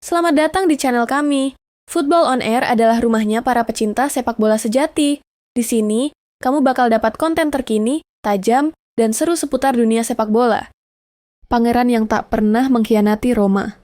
Selamat datang di channel kami. Football on Air adalah rumahnya para pecinta sepak bola sejati. Di sini, kamu bakal dapat konten terkini, tajam, dan seru seputar dunia sepak bola. Pangeran yang tak pernah mengkhianati Roma.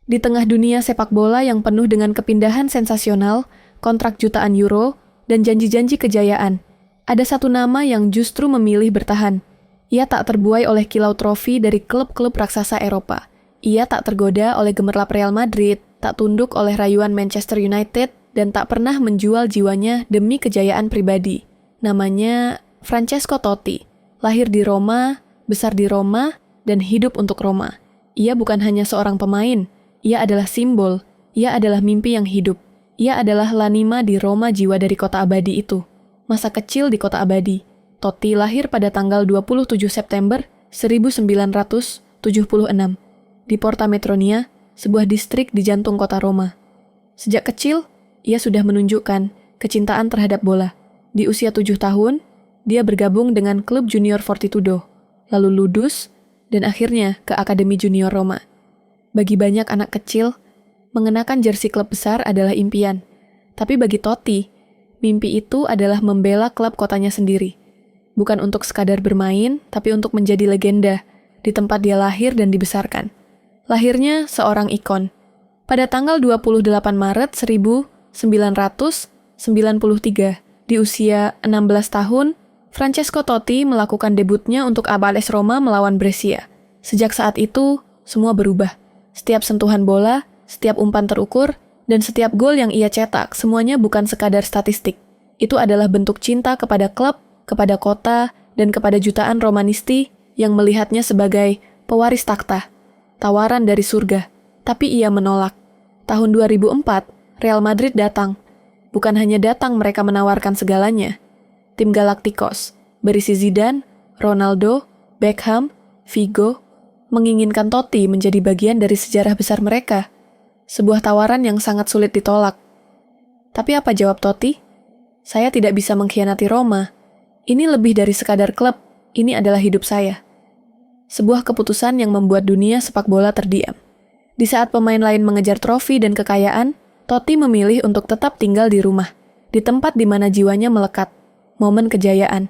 Di tengah dunia sepak bola yang penuh dengan kepindahan sensasional, kontrak jutaan euro, dan janji-janji kejayaan, ada satu nama yang justru memilih bertahan. Ia tak terbuai oleh kilau trofi dari klub-klub raksasa Eropa. Ia tak tergoda oleh gemerlap Real Madrid, tak tunduk oleh rayuan Manchester United, dan tak pernah menjual jiwanya demi kejayaan pribadi. Namanya Francesco Totti. Lahir di Roma, besar di Roma, dan hidup untuk Roma. Ia bukan hanya seorang pemain, ia adalah simbol, ia adalah mimpi yang hidup. Ia adalah l'anima di Roma, jiwa dari kota abadi itu. Masa kecil di kota abadi. Totti lahir pada tanggal 27 September 1976 di Porta Metronia, sebuah distrik di jantung kota Roma. Sejak kecil, ia sudah menunjukkan kecintaan terhadap bola. Di usia 7 tahun, dia bergabung dengan klub Junior Fortitudo, lalu ludus, dan akhirnya ke Akademi Junior Roma. Bagi banyak anak kecil, mengenakan jersey klub besar adalah impian. Tapi bagi Totti, mimpi itu adalah membela klub kotanya sendiri. Bukan untuk sekadar bermain, tapi untuk menjadi legenda di tempat dia lahir dan dibesarkan. Lahirnya seorang ikon. Pada tanggal 28 Maret 1993, di usia 16 tahun, Francesco Totti melakukan debutnya untuk AS Roma melawan Brescia. Sejak saat itu, semua berubah. Setiap sentuhan bola, setiap umpan terukur, dan setiap gol yang ia cetak, semuanya bukan sekadar statistik. Itu adalah bentuk cinta kepada klub, kepada kota, dan kepada jutaan Romanisti yang melihatnya sebagai pewaris takhta, tawaran dari surga. Tapi ia menolak. Tahun 2004, Real Madrid datang. Bukan hanya datang, mereka menawarkan segalanya. Tim Galacticos, berisi Zidane, Ronaldo, Beckham, Figo, menginginkan Totti menjadi bagian dari sejarah besar mereka. Sebuah tawaran yang sangat sulit ditolak. Tapi apa jawab Totti? Saya tidak bisa mengkhianati Roma. Ini lebih dari sekadar klub, ini adalah hidup saya. Sebuah keputusan yang membuat dunia sepak bola terdiam. Di saat pemain lain mengejar trofi dan kekayaan, Totti memilih untuk tetap tinggal di rumah, di tempat di mana jiwanya melekat. Momen kejayaan.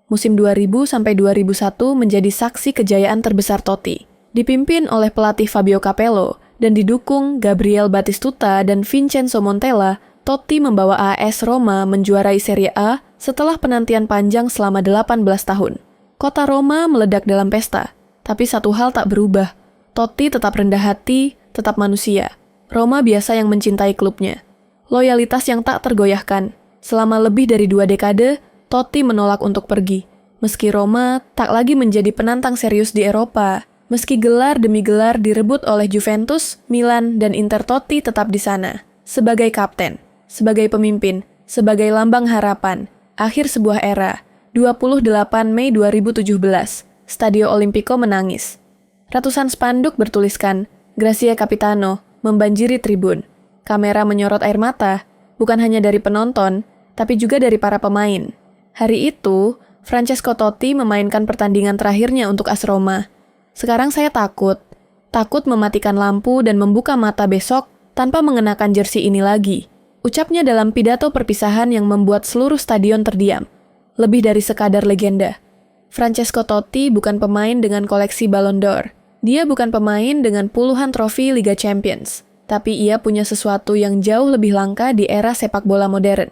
Musim 2000-2001 menjadi saksi kejayaan terbesar Totti. Dipimpin oleh pelatih Fabio Capello dan didukung Gabriel Batistuta dan Vincenzo Montella, Totti membawa AS Roma menjuarai Serie A setelah penantian panjang selama 18 tahun. Kota Roma meledak dalam pesta, tapi satu hal tak berubah. Totti tetap rendah hati, tetap manusia. Roma biasa yang mencintai klubnya. Loyalitas yang tak tergoyahkan. Selama lebih dari 2 dekade, Totti menolak untuk pergi. Meski Roma tak lagi menjadi penantang serius di Eropa, meski gelar demi gelar direbut oleh Juventus, Milan, dan Inter, Totti tetap di sana. Sebagai kapten, sebagai pemimpin, sebagai lambang harapan. Akhir sebuah era, 28 Mei 2017, Stadio Olimpico menangis. Ratusan spanduk bertuliskan, Grazie Capitano, membanjiri tribun. Kamera menyorot air mata, bukan hanya dari penonton, tapi juga dari para pemain. Hari itu, Francesco Totti memainkan pertandingan terakhirnya untuk AS Roma. Sekarang saya takut mematikan lampu dan membuka mata besok tanpa mengenakan jersey ini lagi. Ucapnya dalam pidato perpisahan yang membuat seluruh stadion terdiam. Lebih dari sekadar legenda. Francesco Totti bukan pemain dengan koleksi Ballon d'Or. Dia bukan pemain dengan puluhan trofi Liga Champions. Tapi ia punya sesuatu yang jauh lebih langka di era sepak bola modern.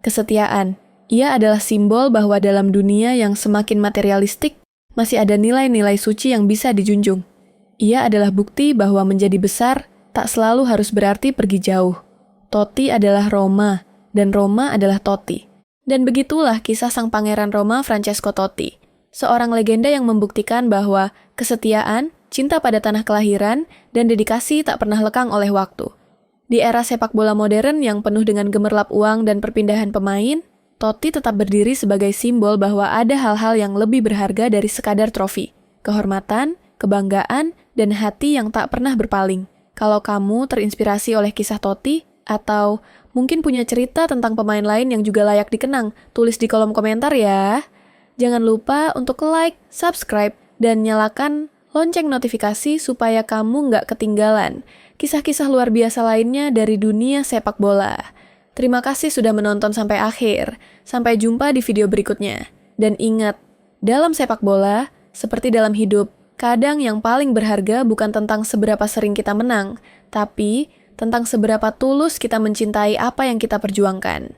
Kesetiaan. Ia adalah simbol bahwa dalam dunia yang semakin materialistik, masih ada nilai-nilai suci yang bisa dijunjung. Ia adalah bukti bahwa menjadi besar tak selalu harus berarti pergi jauh. Totti adalah Roma, dan Roma adalah Totti. Dan begitulah kisah sang pangeran Roma Francesco Totti. Seorang legenda yang membuktikan bahwa kesetiaan, cinta pada tanah kelahiran, dan dedikasi tak pernah lekang oleh waktu. Di era sepak bola modern yang penuh dengan gemerlap uang dan perpindahan pemain, Totti tetap berdiri sebagai simbol bahwa ada hal-hal yang lebih berharga dari sekadar trofi, kehormatan, kebanggaan, dan hati yang tak pernah berpaling. Kalau kamu terinspirasi oleh kisah Totti, atau mungkin punya cerita tentang pemain lain yang juga layak dikenang, tulis di kolom komentar ya. Jangan lupa untuk like, subscribe, dan nyalakan lonceng notifikasi supaya kamu nggak ketinggalan kisah-kisah luar biasa lainnya dari dunia sepak bola. Terima kasih sudah menonton sampai akhir. Sampai jumpa di video berikutnya. Dan ingat, dalam sepak bola, seperti dalam hidup, kadang yang paling berharga bukan tentang seberapa sering kita menang, tapi tentang seberapa tulus kita mencintai apa yang kita perjuangkan.